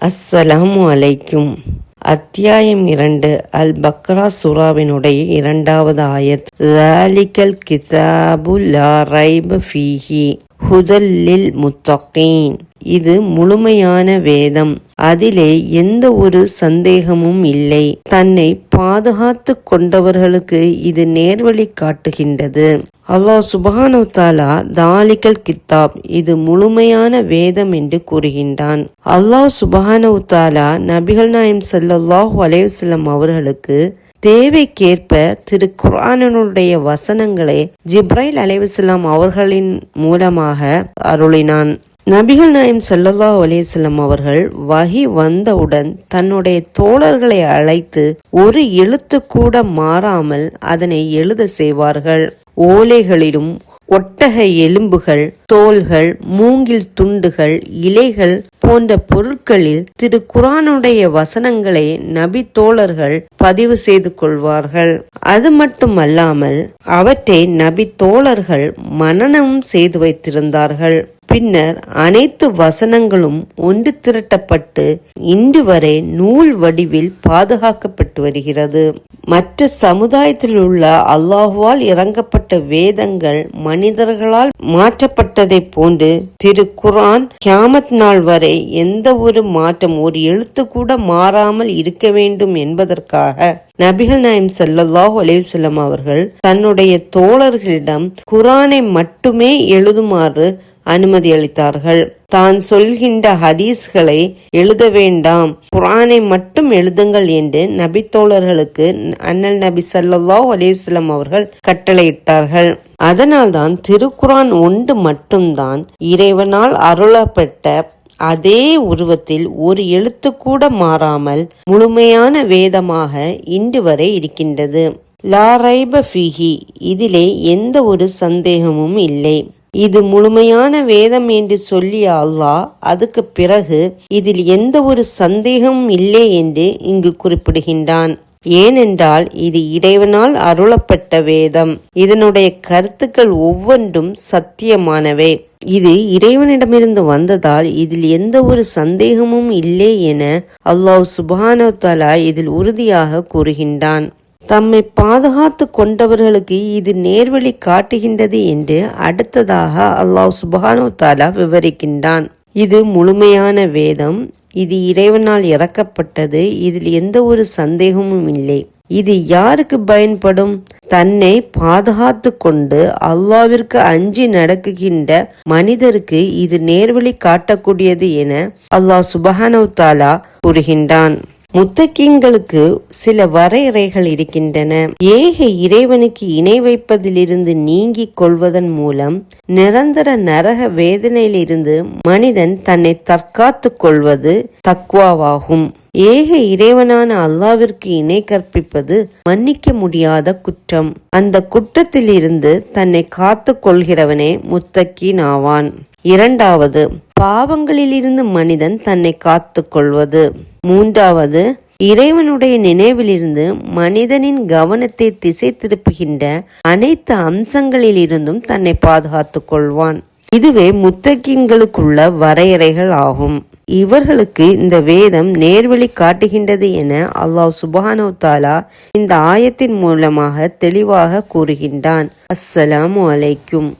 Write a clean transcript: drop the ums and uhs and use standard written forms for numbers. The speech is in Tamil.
அஸ்ஸலாமு அலைக்கும். அத்தியாயம் 2 அல் பக்ரா சூராவினுடைய 2வது ஆயத். ஸாலிகல் கிதாபு லா ரைப ஃபீஹி ஹுதல் லில் முத்தகீன். இது முழுமையான வேதம், அதிலே எந்த ஒரு சந்தேகமும் இல்லை. தன்னை பாதுகாத்து கொண்டவர்களுக்கு இது நேர்வழி காட்டுகின்றது. அல்லாஹ் சுப்ஹானஹு வ தஆலா தாலிகல் கித்தாப், இது முழுமையான வேதம் என்று கூறுகின்றான். அல்லாஹ் சுப்ஹானஹு வ தஆலா நபிகள் நாயகம் ஸல்லல்லாஹு அலைஹி வஸல்லம் அவர்களுக்கு தேவைக்கேற்ப திரு குர்ஆனுடைய வசனங்களை ஜிப்ரைல் அலைஹிஸ்ஸலாம் அவர்களின் மூலமாக அருளினான். நபிகள் நாயகம் ஸல்லல்லாஹு அலைஹி வஸல்லம் அவர்கள் வஹி வந்தவுடன் தன்னுடைய தோழர்களை அழைத்து ஒரு எழுத்து கூட மாறாமல் அதனை எழுத செய்வார்கள். ஓலைகளிலும் ஒட்டக எலும்புகள், தோள்கள், மூங்கில் துண்டுகள், இலைகள் போன்ற பொருட்களில் திரு குர்ஆனுடைய வசனங்களை நபி தோழர்கள் பதிவு செய்து கொள்வார்கள். அது மட்டுமல்லாமல் அவற்றை நபி தோழர்கள் மனனமும் செய்து வைத்திருந்தார்கள். பின்னர் அனைத்து வசனங்களும் ஒன்று திரட்டப்பட்டு இன்று வரை நூல் வடிவில் பாதுகாக்கப்பட்டு வருகிறது. மற்ற சமுதாயத்தில் உள்ள அல்லாஹுவால் இறங்கப்பட்ட வேதங்கள் மனிதர்களால் மாற்றப்பட்டதை போன்று திரு குர்ஆன் கியாமத் நாள் வரை எந்த ஒரு மாற்றம், ஒரு எழுத்து கூட மாறாமல் இருக்க வேண்டும் என்பதற்காக நபிகள் நாயகம் ஸல்லல்லாஹு அலைஹி வஸல்லம் அவர்கள் தன்னுடைய தோழர்களிடம் குர்ஆனை மட்டுமே எழுதுமாறு அனுமதி அளித்தார்கள். தான் சொல்கின்ற ஹதீஸ்களை எழுத வேண்டாம், குர்ஆனை மட்டும் எழுதுங்கள் என்று நபி தோழர்களுக்கு அண்ணல் நபி ஸல்லல்லாஹு அலைஹி வஸல்லம் அவர்கள் கட்டளையிட்டார்கள். அதனால்தான் திருக்குர்ஆன் ஒன்று மட்டும்தான் இறைவனால் அருளப்பட்ட அதே உருவத்தில் ஒரு எழுத்து கூட மாறாமல் முழுமையான வேதமாக இன்று வரை இருக்கின்றது. லா ரைப ஃபீஹி, இதிலே எந்த ஒரு சந்தேகமும் இல்லை. இது முழுமையான வேதம் என்று சொல்லிய அல்லாஹ் அதுக்கு பிறகு இதில் எந்த ஒரு சந்தேகமும் இல்லை என்று இங்கு குறிப்பிடுகின்றான். ஏனென்றால் இது இறைவனால் அருளப்பட்ட வேதம். இதனுடைய கருத்துக்கள் ஒவ்வொன்றும் சத்தியமானவை. இது இறைவனிடமிருந்து வந்ததால் இதில் எந்த ஒரு சந்தேகமும் இல்லை என அல்லாஹ் சுப்ஹானஹு வ தஆலா இதில் உறுதியாக கூறுகின்றான். தம்மை பாதுகாத்து கொண்டவர்களுக்கு இது நேர்வழி காட்டுகின்றது என்று அடுத்ததாக அல்லாஹ் சுப்ஹானஹு வ தஆலா விவரிக்கின்றான். இது முழுமையான வேதம், இது இறைவனால் இறக்கப்பட்டது, இதில் எந்த ஒரு சந்தேகமும் இல்லை. இது யாருக்கு பயன்படும்? தன்னை பாதுகாத்து கொண்டு அல்லாஹ்விற்கு அஞ்சி நடக்குகின்ற மனிதருக்கு இது நேர்வழி காட்டக்கூடியது என அல்லாஹ் சுப்ஹானஹு வ தஆலா கூறுகின்றான். முத்தகீன்களுக்கு சில வரையறைகள் இருக்கின்றன. ஏக இறைவனுக்கு இணை வைப்பதிலிருந்து நீங்கிக் கொள்வதன் மூலம் நிரந்தர நரக வேதனையிலிருந்து மனிதன் தன்னை தற்காத்து கொள்வது தக்வாவாகும். ஏக இறைவனான அல்லாஹ்விற்கு இணை கற்பிப்பது மன்னிக்க முடியாத குற்றம். அந்த குற்றத்தில் இருந்து தன்னை காத்து கொள்கிறவனே முத்தகீன் ஆவான். 2வது, பாவங்களிலிருந்து மனிதன் தன்னை காத்து கொள்வது. 3வது, இறைவனுடைய நினைவிலிருந்து மனிதனின் கவனத்தை திசை திருப்புகின்ற அனைத்து அம்சங்களிலிருந்தும் தன்னை பாதுகாத்து கொள்வான். இதுவே முத்தகீன்களுக்குள்ள வரையறைகள் ஆகும். இவர்களுக்கு இந்த வேதம் நேர்வழி காட்டுகின்றது என அல்லாஹ் சுப்ஹானஹு வ தஆலா இந்த ஆயத்தின் மூலமாக தெளிவாக கூறுகின்றான். அஸ்ஸலாமு அலைக்கும்.